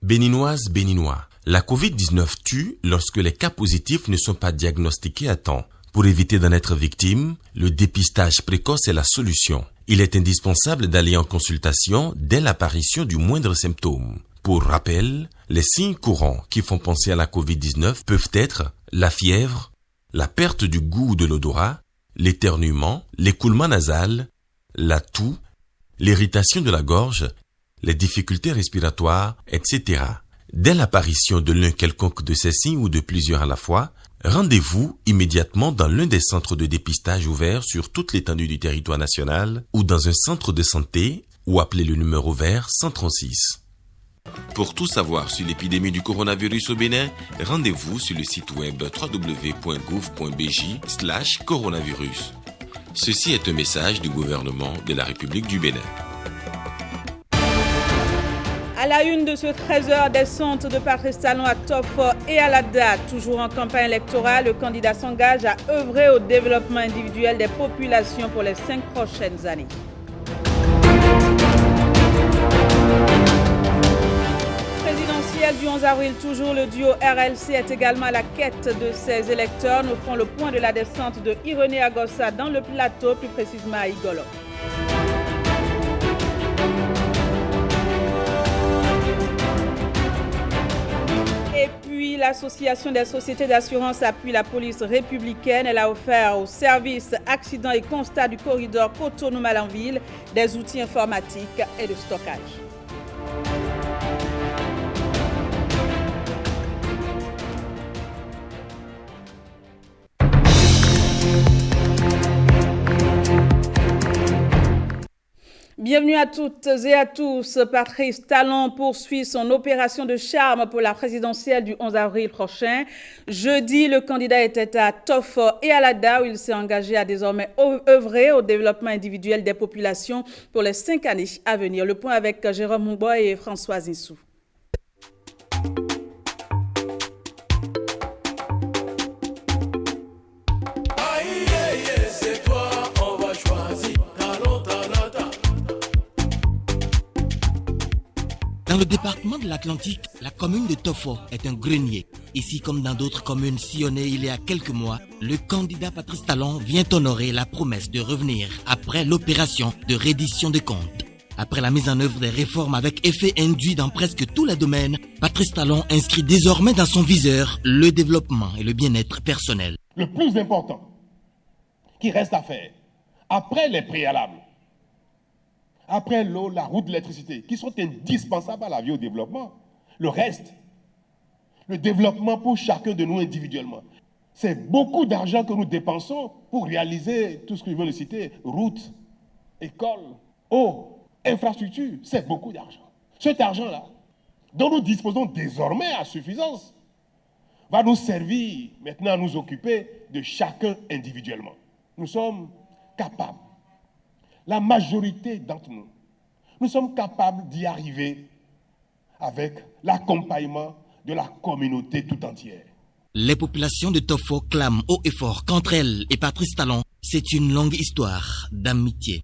Béninoises, Béninois, la Covid-19 tue lorsque les cas positifs ne sont pas diagnostiqués à temps. Pour éviter d'en être victime, le dépistage précoce est la solution. Il est indispensable d'aller en consultation dès l'apparition du moindre symptôme. Pour rappel, les signes courants qui font penser à la Covid-19 peuvent être la fièvre, la perte du goût ou de l'odorat, l'éternuement, l'écoulement nasal, la toux, l'irritation de la gorge, les difficultés respiratoires, etc. Dès l'apparition de l'un quelconque de ces signes ou de plusieurs à la fois, rendez-vous immédiatement dans l'un des centres de dépistage ouverts sur toute l'étendue du territoire national ou dans un centre de santé ou appelez le numéro vert 136. Pour tout savoir sur l'épidémie du coronavirus au Bénin, rendez-vous sur le site web www.gouv.bj/coronavirus. Ceci est un message du gouvernement de la République du Bénin. À la une de ce 13h, des centres de Patrice Talon à Tofo et à Lada. Toujours en campagne électorale, le candidat s'engage à œuvrer au développement individuel des populations pour les 5 prochaines années. Présidentielle du 11 avril, toujours le duo RLC est également à la quête de ses électeurs. Nous ferons le point de la descente de Irénée Agossa dans le plateau, plus précisément à Igolo. Et puis, l'Association des sociétés d'assurance appuie la police républicaine. Elle a offert au service accidents et constats du corridor Cotonou-Malanville des outils informatiques et de stockage. Bienvenue à toutes et à tous. Patrice Talon poursuit son opération de charme pour la présidentielle du 11 avril prochain. Jeudi, le candidat était à Tofo et à Lada où il s'est engagé à désormais œuvrer au développement individuel des populations pour les 5 années à venir. Le point avec Jérôme Mouboy et François Zissou. Dans le département de l'Atlantique, la commune de Tofo est un grenier. Ici, comme dans d'autres communes sillonnées il y a quelques mois, le candidat Patrice Talon vient honorer la promesse de revenir après l'opération de reddition des comptes. Après la mise en œuvre des réformes avec effet induit dans presque tous les domaines, Patrice Talon inscrit désormais dans son viseur le développement et le bien-être personnel. Le plus important qui reste à faire, après les préalables, après l'eau, la route, l'électricité, qui sont indispensables à la vie au développement. Le reste, le développement pour chacun de nous individuellement. C'est beaucoup d'argent que nous dépensons pour réaliser tout ce que je viens de citer. Routes, écoles, eau, infrastructures, c'est beaucoup d'argent. Cet argent-là, dont nous disposons désormais à suffisance, va nous servir maintenant à nous occuper de chacun individuellement. Nous sommes capables. La majorité d'entre nous, nous sommes capables d'y arriver avec l'accompagnement de la communauté tout entière. Les populations de Tofo clament haut et fort qu'entre elles et Patrice Talon, c'est une longue histoire d'amitié.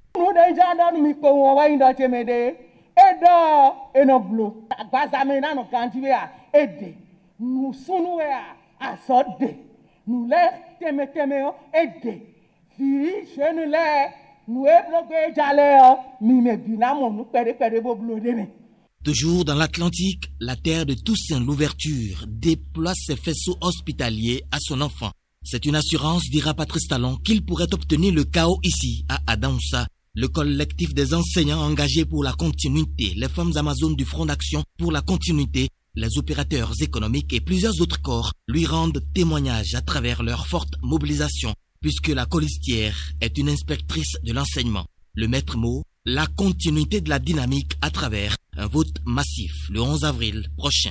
Toujours dans l'Atlantique, la terre de Toussaint Louverture déploie ses faisceaux hospitaliers à son enfant. C'est une assurance, dira Patrice Talon, qu'il pourrait obtenir le chaos ici, à Adamsa. Le collectif des enseignants engagés pour la continuité, les femmes amazones du Front d'Action pour la continuité, les opérateurs économiques et plusieurs autres corps lui rendent témoignage à travers leur forte mobilisation, puisque la colistière est une inspectrice de l'enseignement. Le maître mot, la continuité de la dynamique à travers un vote massif le 11 avril prochain.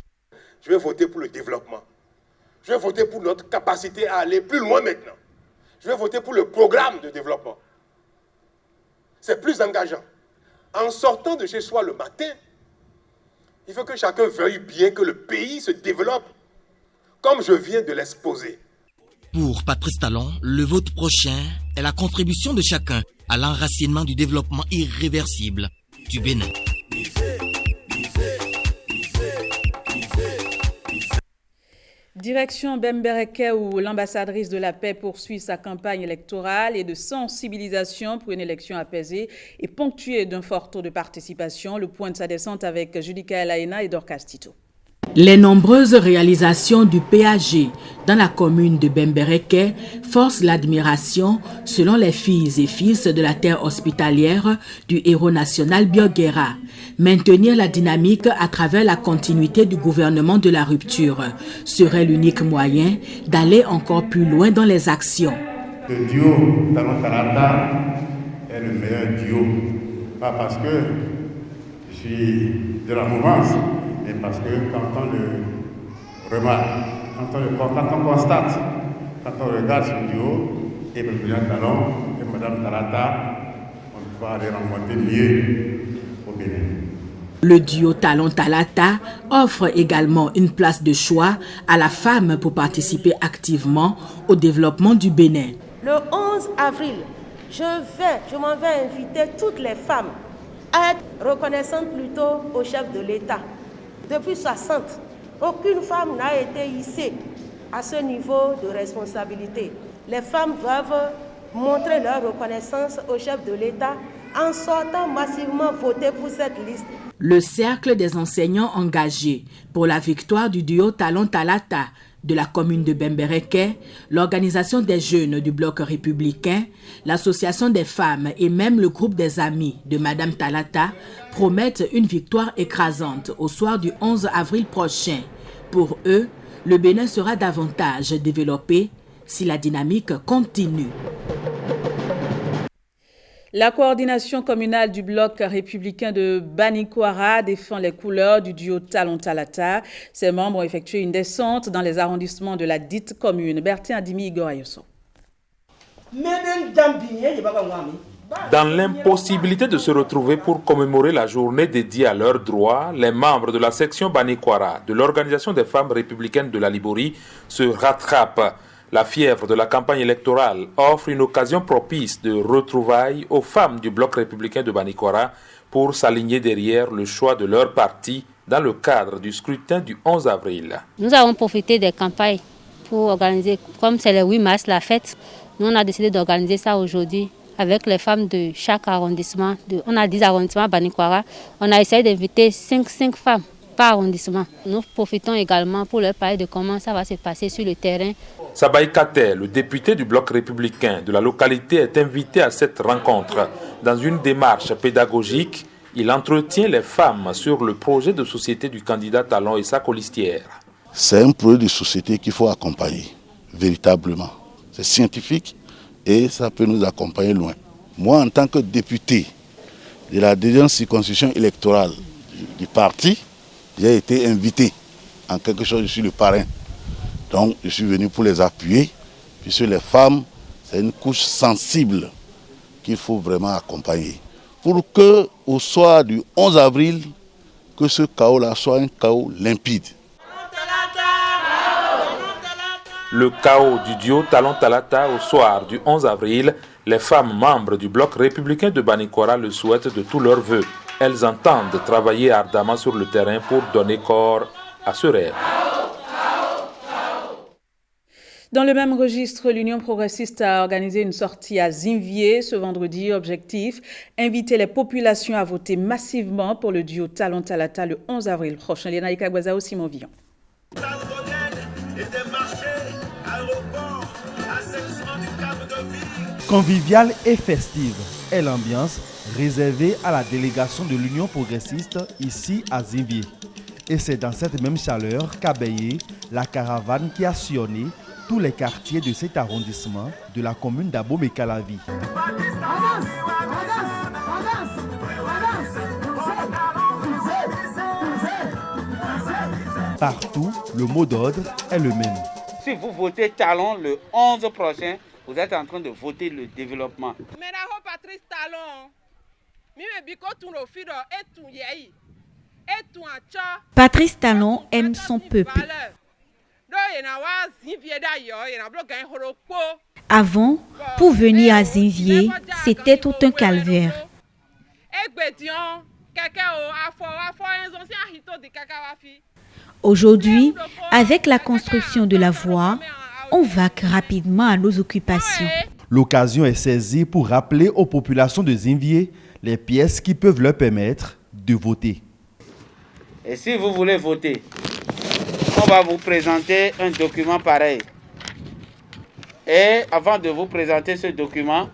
Je vais voter pour le développement. Je vais voter pour notre capacité à aller plus loin maintenant. Je vais voter pour le programme de développement. C'est plus engageant. En sortant de chez soi le matin, il faut que chacun veuille bien que le pays se développe, comme je viens de l'exposer. Pour Patrice Talon, le vote prochain est la contribution de chacun à l'enracinement du développement irréversible du Bénin. Direction Bembereke où l'ambassadrice de la paix poursuit sa campagne électorale et de sensibilisation pour une élection apaisée et ponctuée d'un fort taux de participation. Le point de sa descente avec Judica Elaina et Dorcas Tito. Les nombreuses réalisations du PAG dans la commune de Bembereke forcent l'admiration selon les filles et fils de la terre hospitalière du héros national Bioguera. Maintenir la dynamique à travers la continuité du gouvernement de la rupture serait l'unique moyen d'aller encore plus loin dans les actions. Le duo Talon Talata est le meilleur duo, pas parce que je suis de la mouvance, mais parce que quand on le remarque, quand on constate, quand on regarde ce duo, et le président Talon et Madame Talata, on va aller rencontrer mieux au Bénin. Le duo Talon Talata offre également une place de choix à la femme pour participer activement au développement du Bénin. Le 11 avril, je m'en vais inviter toutes les femmes à être reconnaissantes plutôt au chef de l'État. Depuis 60, aucune femme n'a été hissée à ce niveau de responsabilité. Les femmes doivent montrer leur reconnaissance au chef de l'État en sortant massivement voter pour cette liste. Le cercle des enseignants engagés pour la victoire du duo Talon Talata de la commune de Bembereke, l'organisation des jeunes du bloc républicain, l'association des femmes et même le groupe des amis de Madame Talata promettent une victoire écrasante au soir du 11 avril prochain. Pour eux, le Bénin sera davantage développé si la dynamique continue. La coordination communale du bloc républicain de Banikwara défend les couleurs du duo Talon Talata. Ses membres ont effectué une descente dans les arrondissements de la dite commune. Bertin Adimi Igor Ayoso. Dans l'impossibilité de se retrouver pour commémorer la journée dédiée à leurs droits, les membres de la section Banikwara de l'Organisation des femmes républicaines de la Liborie se rattrapent. La fièvre de la campagne électorale offre une occasion propice de retrouvailles aux femmes du bloc républicain de Banikwara pour s'aligner derrière le choix de leur parti dans le cadre du scrutin du 11 avril. Nous avons profité des campagnes pour organiser, comme c'est le 8 mars, la fête, nous on a décidé d'organiser ça aujourd'hui avec les femmes de chaque arrondissement. On a 10 arrondissements à Banikwara, on a essayé d'inviter 5 femmes par arrondissement. Nous profitons également pour leur parler de comment ça va se passer sur le terrain. Sabaï Kate, le député du bloc républicain de la localité, est invité à cette rencontre. Dans une démarche pédagogique, il entretient les femmes sur le projet de société du candidat Talon et sa colistière. C'est un projet de société qu'il faut accompagner, véritablement. C'est scientifique et ça peut nous accompagner loin. Moi, en tant que député de la deuxième circonscription électorale du parti, j'ai été invité. En quelque chose, je suis le parrain. Donc, je suis venu pour les appuyer, puisque les femmes, c'est une couche sensible qu'il faut vraiment accompagner. Pour que, au soir du 11 avril, que ce chaos-là soit un chaos limpide. Le chaos du duo Talon Talata au soir du 11 avril, les femmes membres du bloc républicain de Banikwara le souhaitent de tous leurs vœux. Elles entendent travailler ardemment sur le terrain pour donner corps à ce rêve. Dans le même registre, l'Union progressiste a organisé une sortie à Zinvier ce vendredi. Objectif, inviter les populations à voter massivement pour le duo Talon Talata le 11 avril prochain. Léna Ikagwazao, Simon Villon. Conviviale et festive est l'ambiance réservée à la délégation de l'Union progressiste ici à Zinvier. Et c'est dans cette même chaleur qu'a baillé la caravane qui a sillonné tous les quartiers de cet arrondissement de la commune d'Abomey-Calavi. Partout, le mot d'ordre est le même. Si vous votez Talon le 11 prochain, vous êtes en train de voter le développement. Patrice Talon aime son peuple. Avant, pour venir à Zinvier, c'était tout un calvaire. Aujourd'hui, avec la construction de la voie, on vaque rapidement à nos occupations. L'occasion est saisie pour rappeler aux populations de Zinvié les pièces qui peuvent leur permettre de voter. Et si vous voulez voter, on va vous présenter un document pareil. Et avant de vous présenter ce document,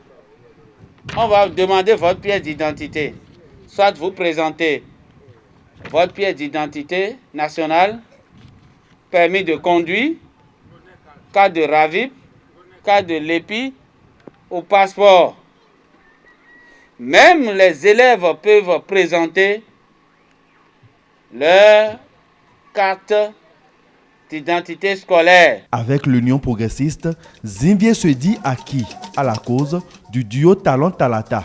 on va demander votre pièce d'identité. Soit vous présentez votre pièce d'identité nationale, permis de conduire, carte de RAVIP, carte de l'EPI ou passeport. Même les élèves peuvent présenter leur carte d'identité scolaire. Avec l'Union progressiste, Zinvié se dit acquis à la cause du duo Talon Talata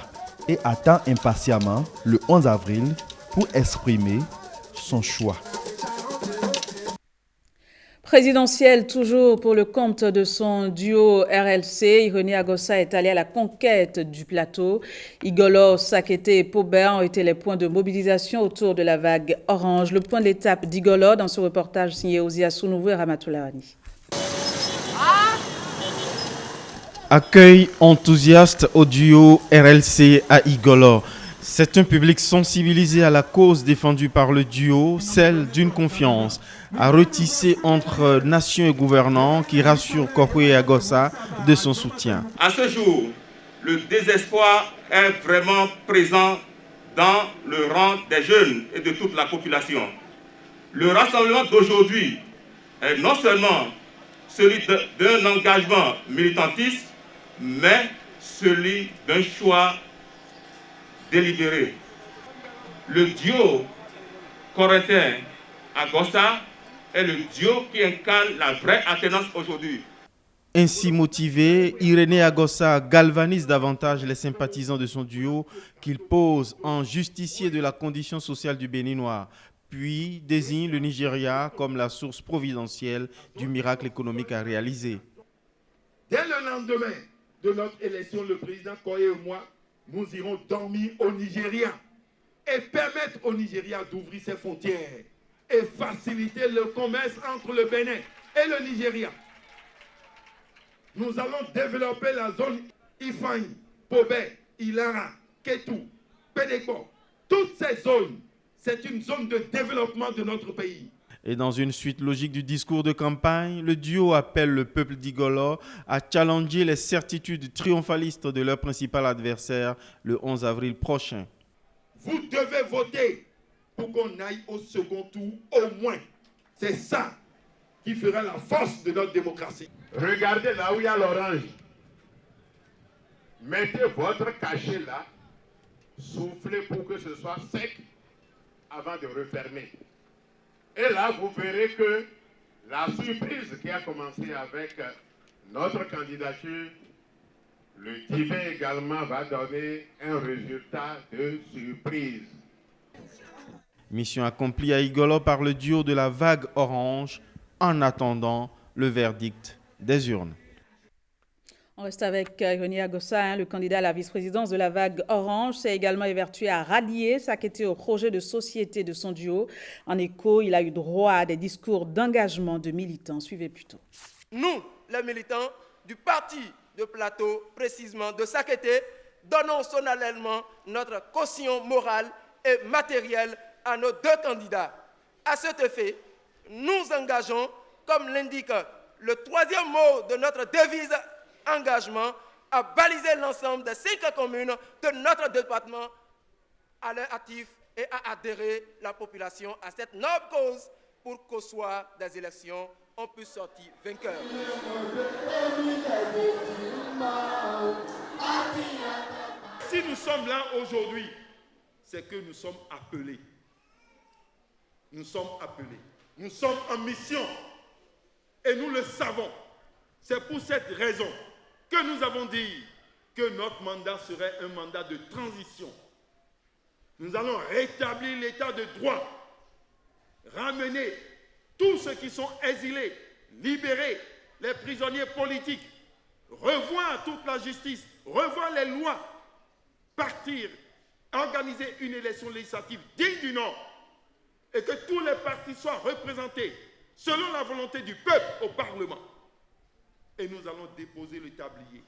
et attend impatiemment le 11 avril pour exprimer son choix. Présidentielle toujours pour le compte de son duo RLC, Irénée Agossa est allé à la conquête du plateau. Igolo, Sakete et Paubert ont été les points de mobilisation autour de la vague orange. Le point de l'étape d'Igolo dans ce reportage signé Ozia Sounouveau et Ramatoulaani. Accueil enthousiaste au duo RLC à Igolo. C'est un public sensibilisé à la cause défendue par le duo, celle d'une confiance à retisser entre nations et gouvernants qui rassure Kopwe et Agossa de son soutien. À ce jour, le désespoir est vraiment présent dans le rang des jeunes et de toute la population. Le rassemblement d'aujourd'hui est non seulement celui d'un engagement militantiste, mais celui d'un choix délibéré. Le duo corentin Agossa est le duo qui incarne la vraie alternance aujourd'hui. Ainsi motivé, Irénée Agossa galvanise davantage les sympathisants de son duo qu'il pose en justicier de la condition sociale du Béninois, puis désigne le Nigeria comme la source providentielle du miracle économique à réaliser. Dès le lendemain de notre élection, le président Koye et moi, nous irons dormir au Nigeria et permettre au Nigeria d'ouvrir ses frontières et faciliter le commerce entre le Bénin et le Nigeria. Nous allons développer la zone Ifeanyi, Pobé, Ilara, Ketu, Pédéco. Toutes ces zones, c'est une zone de développement de notre pays. Et dans une suite logique du discours de campagne, le duo appelle le peuple d'Igolo à challenger les certitudes triomphalistes de leur principal adversaire le 11 avril prochain. Vous devez voter pour qu'on aille au second tour au moins. C'est ça qui fera la force de notre démocratie. Regardez là où il y a l'orange. Mettez votre cachet là, soufflez pour que ce soit sec avant de refermer. Et là, vous verrez que la surprise qui a commencé avec notre candidature, le divin également va donner un résultat de surprise. Mission accomplie à Igolo par le duo de la vague orange en attendant le verdict des urnes. On reste avec Irénée Agossa, le candidat à la vice-présidence de la vague orange, s'est également évertué à rallier Sakete au projet de société de son duo. En écho, il a eu droit à des discours d'engagement de militants. Suivez plutôt. Nous, les militants du parti de plateau, précisément de Sakete, donnons solennellement notre caution morale et matérielle à nos deux candidats. À cet effet, nous engageons, comme l'indique le troisième mot de notre devise engagement, à baliser l'ensemble des 5 communes de notre département à leur actif et à adhérer la population à cette noble cause pour qu'au soir des élections, on puisse sortir vainqueur. Si nous sommes là aujourd'hui, c'est que nous sommes appelés. Nous sommes appelés. Nous sommes en mission. Et nous le savons. C'est pour cette raison que nous avons dit que notre mandat serait un mandat de transition. Nous allons rétablir l'état de droit, ramener tous ceux qui sont exilés, libérer les prisonniers politiques, revoir toute la justice, revoir les lois, partir, organiser une élection législative digne du nom et que tous les partis soient représentés selon la volonté du peuple au Parlement. Et nous allons déposer le tablier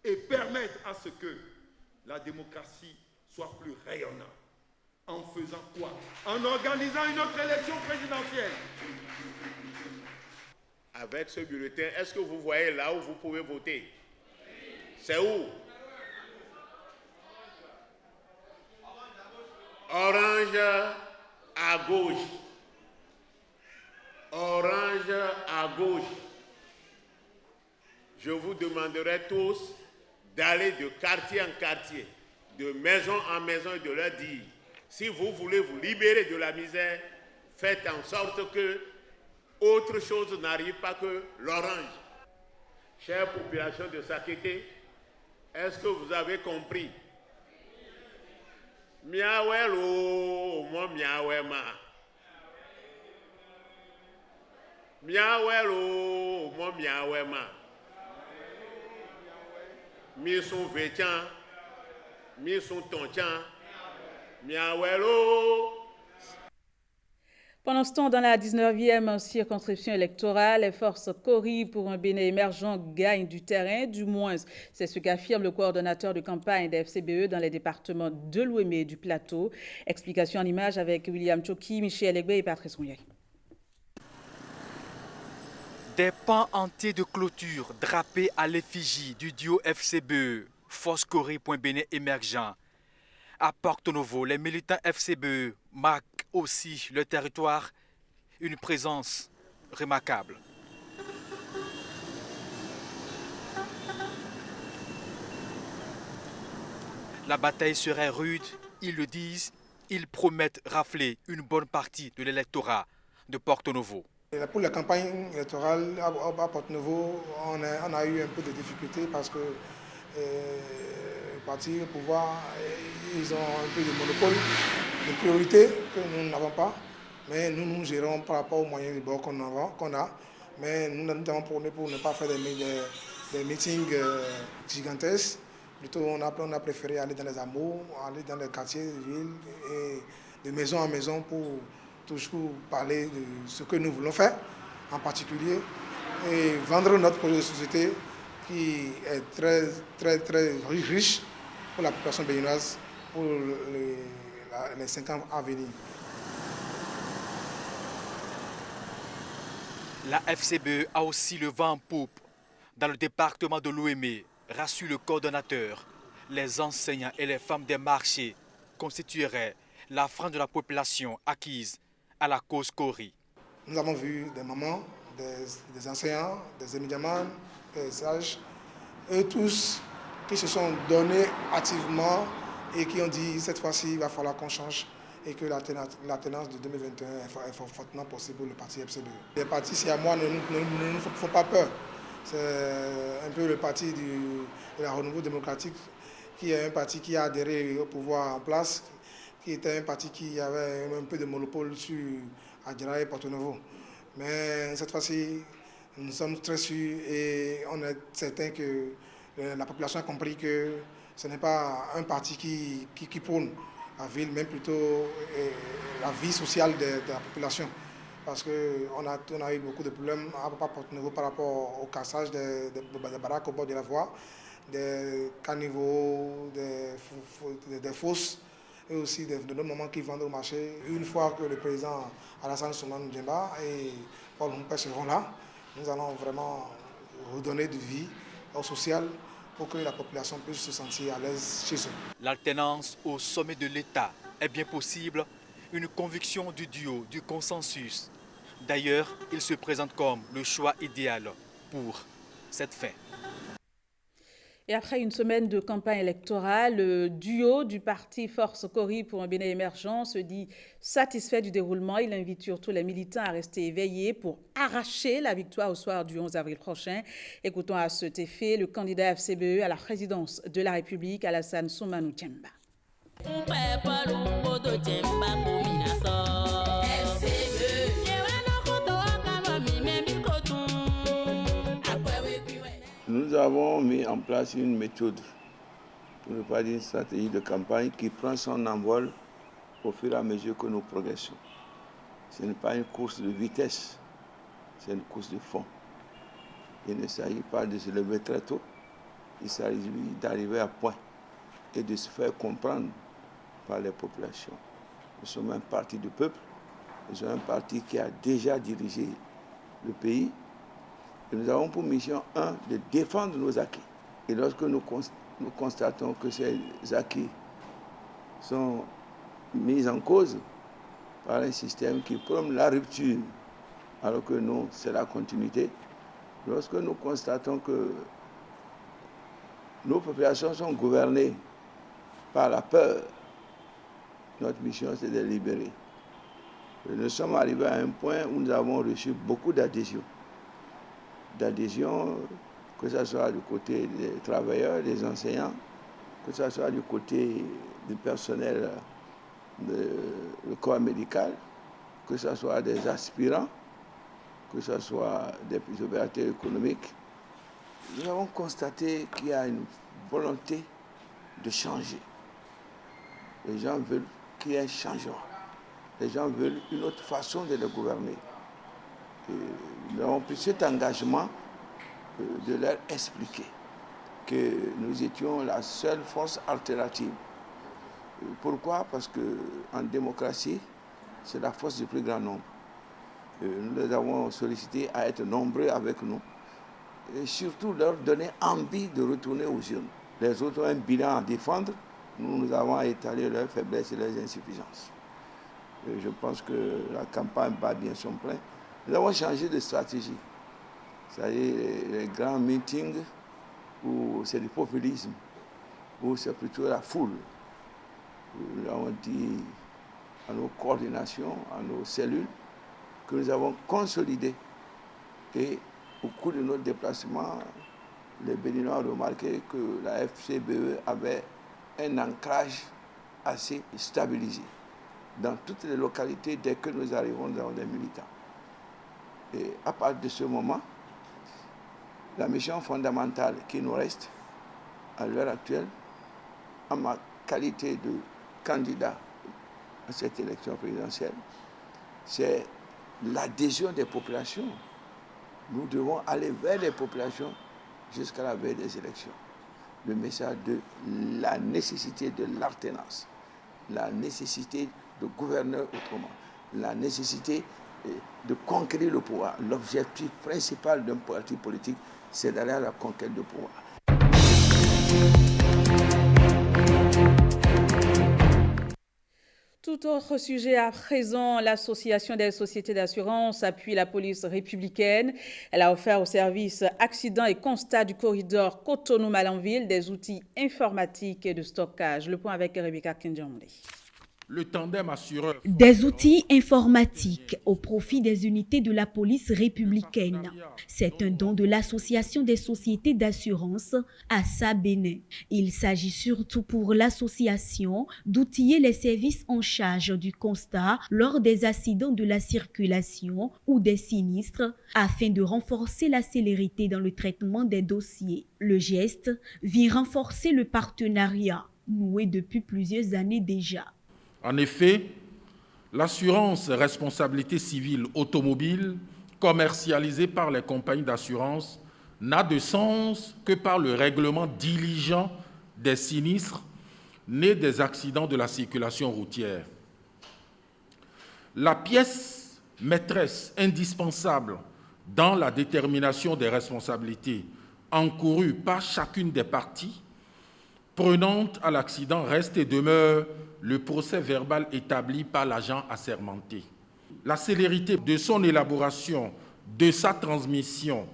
et permettre à ce que la démocratie soit plus rayonnante. En faisant quoi? En organisant une autre élection présidentielle. Avec ce bulletin, est-ce que vous voyez là où vous pouvez voter? C'est où? Orange à gauche. Orange à gauche. Je vous demanderai tous d'aller de quartier en quartier, de maison en maison et de leur dire, si vous voulez vous libérer de la misère, faites en sorte que autre chose n'arrive pas que l'orange. Chère population de Sakété, est-ce que vous avez compris? Miawelo, moi miawema. Miawelo, moi miawema. Mi son vétian, mi son tontian, miawelo. Pendant ce temps, dans la 19e circonscription électorale, les forces Kori pour un Bénin émergent gagnent du terrain, du moins. C'est ce qu'affirme le coordonnateur de campagne des FCBE dans les départements de l'Ouémé et du Plateau. Explication en images avec William Choki, Michel Egbe et Patrice Mouyaï. Des pans entiers de clôture drapés à l'effigie du duo FCBE, Force Kori pour un Bénin émergent. À Porto Novo, les militants FCBE marquent aussi le territoire une présence remarquable. La bataille serait rude, ils le disent, ils promettent rafler une bonne partie de l'électorat de Porto Novo. Pour la campagne électorale à Porto Novo, on a eu un peu de difficultés parce que le parti au pouvoir, ils ont un peu de monopole, de priorité que nous n'avons pas. Mais nous gérons par rapport aux moyens de bord qu'on a. Mais nous avons prôné pour ne pas faire des meetings gigantesques. Plutôt, on a préféré aller dans les hameaux, aller dans les quartiers de ville et de maison en maison pour toujours parler de ce que nous voulons faire en particulier et vendre notre projet de société qui est très, très, très riche pour la population béninoise pour les 5 ans à venir. La FCBE a aussi le vent en poupe dans le département de l'Ouémé, rassure le coordonnateur. Les enseignants et les femmes des marchés constitueraient la frange de la population acquise à la cause Kori. Nous avons vu des mamans, des enseignants, des émigrants, des sages, eux tous qui se sont donnés activement et qui ont dit cette fois-ci il va falloir qu'on change et que l'alternance de 2021 est fortement possible pour le parti FCBE. Les partis siamois ne nous font pas peur. C'est un peu le parti de la Renouveau démocratique qui est un parti qui a adhéré au pouvoir en place, qui était un parti qui avait un peu de monopole sur Adjara et Porto Novo. Mais cette fois-ci, nous sommes très sûrs et on est certain que la population a compris que ce n'est pas un parti qui prône la ville, mais plutôt la vie sociale de la population. Parce qu'on a eu beaucoup de problèmes à Porto Novo par rapport au cassage des baraques au bord de la voie, des caniveaux, des fosses, et aussi de nos moments qui vendent au marché. Une fois que le président Alassane Soumanou Djemba et Paul Humpé seront là, nous allons vraiment redonner de vie au social pour que la population puisse se sentir à l'aise chez eux. L'alternance au sommet de l'État est bien possible, une conviction du duo, du consensus. D'ailleurs, il se présente comme le choix idéal pour cette fin. Et après une semaine de campagne électorale, le duo du parti Force Kori pour un Bénin émergent se dit satisfait du déroulement. Il invite surtout les militants à rester éveillés pour arracher la victoire au soir du 11 avril prochain. Écoutons à cet effet le candidat FCBE à la présidence de la République, Alassane Soumanou Djemba. Nous avons mis en place une méthode, pour ne pas dire une stratégie de campagne qui prend son envol au fur et à mesure que nous progressons. Ce n'est pas une course de vitesse, c'est une course de fond. Il ne s'agit pas de se lever très tôt, il s'agit d'arriver à point et de se faire comprendre par les populations. Nous sommes un parti du peuple, nous sommes un parti qui a déjà dirigé le pays. Et nous avons pour mission, de défendre nos acquis. Et lorsque nous constatons que ces acquis sont mis en cause par un système qui prône la rupture, alors que nous, c'est la continuité, lorsque nous constatons que nos populations sont gouvernées par la peur, notre mission, c'est de les libérer. Et nous sommes arrivés à un point où nous avons reçu beaucoup d'adhésions. Que ce soit du côté des travailleurs, des enseignants, que ce soit du côté du personnel du corps médical, que ce soit des aspirants, que ce soit des opérateurs économiques. Nous avons constaté qu'il y a une volonté de changer. Les gens veulent qu'il y ait un changement. Les gens veulent une autre façon de les gouverner. Et nous avons pris cet engagement de leur expliquer que nous étions la seule force alternative. Pourquoi? Parce qu'en démocratie, c'est la force du plus grand nombre. Nous les avons sollicités à être nombreux avec nous et surtout leur donner envie de retourner aux urnes. Les autres ont un bilan à défendre, nous avons étalé leurs faiblesses et leurs insuffisances. Et je pense que la campagne bat bien son plein. Nous avons changé de stratégie. C'est-à-dire les grands meetings où c'est du populisme, où c'est plutôt la foule. Nous avons dit à nos coordinations, à nos cellules, que nous avons consolidé. Et au cours de notre déplacement, les Béninois ont remarqué que la FCBE avait un ancrage assez stabilisé. Dans toutes les localités, dès que nous arrivons, nous avons des militants. Et à partir de ce moment, la mission fondamentale qui nous reste à l'heure actuelle, en ma qualité de candidat à cette élection présidentielle, c'est l'adhésion des populations. Nous devons aller vers les populations jusqu'à la veille des élections. Le message de la nécessité de l'alternance, la nécessité de gouverner autrement, la nécessité de conquérir le pouvoir. L'objectif principal d'un parti politique, c'est d'aller à la conquête du pouvoir. Tout autre sujet à présent, l'Association des sociétés d'assurance appuie la police républicaine. Elle a offert au service accidents et constats du corridor Cotonou-Malanville des outils informatiques et de stockage. Le point avec Rebecca Kenjambe. Le tandem assureur. Des outils informatiques au profit des unités de la police républicaine. C'est un don de l'Association des sociétés d'assurance ASA Bénin. Il s'agit surtout pour l'association d'outiller les services en charge du constat lors des accidents de la circulation ou des sinistres afin de renforcer la célérité dans le traitement des dossiers. Le geste vient renforcer le partenariat noué depuis plusieurs années déjà. En effet, l'assurance responsabilité civile automobile commercialisée par les compagnies d'assurance n'a de sens que par le règlement diligent des sinistres nés des accidents de la circulation routière. La pièce maîtresse indispensable dans la détermination des responsabilités encourues par chacune des parties prenantes à l'accident reste et demeure le procès verbal établi par l'agent assermenté. La célérité de son élaboration, de sa transmission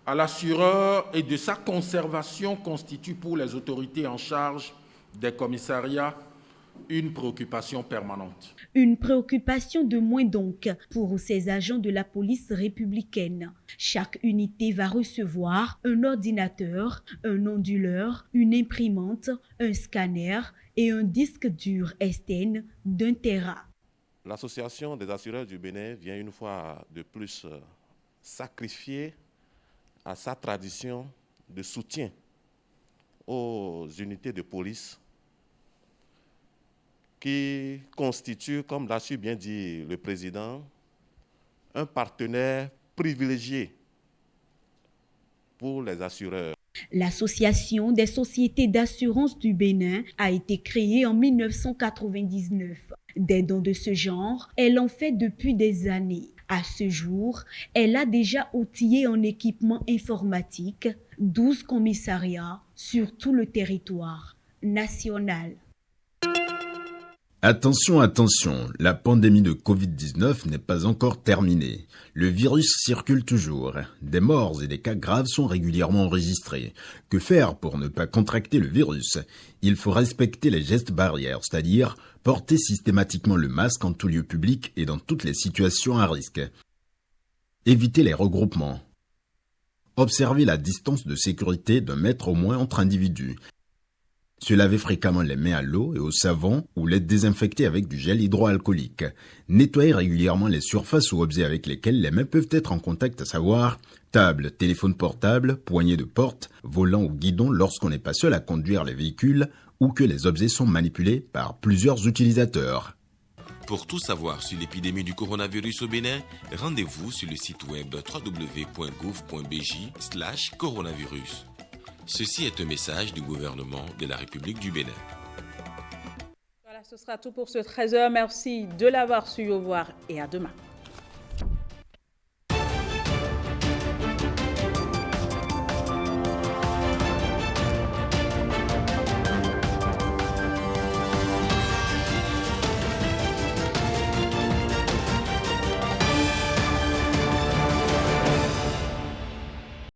à l'assureur et de sa conservation constitue pour les autorités en charge des commissariats une préoccupation permanente. Une préoccupation de moins donc pour ces agents de la police républicaine. Chaque unité va recevoir un ordinateur, un onduleur, une imprimante, un scanner et un disque dur STN d'1 Tera. L'association des assureurs du Bénin vient une fois de plus sacrifier à sa tradition de soutien aux unités de police qui constituent, comme l'a su bien dit le président, un partenaire privilégié pour les assureurs. L'Association des sociétés d'assurance du Bénin a été créée en 1999. Des dons de ce genre, elle en fait depuis des années. À ce jour, elle a déjà outillé en équipement informatique 12 commissariats sur tout le territoire national. Attention, attention, la pandémie de Covid-19 n'est pas encore terminée. Le virus circule toujours. Des morts et des cas graves sont régulièrement enregistrés. Que faire pour ne pas contracter le virus? Il faut respecter les gestes barrières, c'est-à-dire porter systématiquement le masque en tout lieu public et dans toutes les situations à risque. Éviter les regroupements. Observer la distance de sécurité d'1 mètre au moins entre individus. Se laver fréquemment les mains à l'eau et au savon ou les désinfecter avec du gel hydroalcoolique. Nettoyer régulièrement les surfaces ou objets avec lesquels les mains peuvent être en contact, à savoir table, téléphone portable, poignée de porte, volant ou guidon lorsqu'on n'est pas seul à conduire les véhicules ou que les objets sont manipulés par plusieurs utilisateurs. Pour tout savoir sur l'épidémie du coronavirus au Bénin, rendez-vous sur le site web www.gouv.bj/coronavirus. Ceci est un message du gouvernement de la République du Bénin. Voilà, ce sera tout pour ce 13h. Merci de l'avoir su. Au revoir et à demain.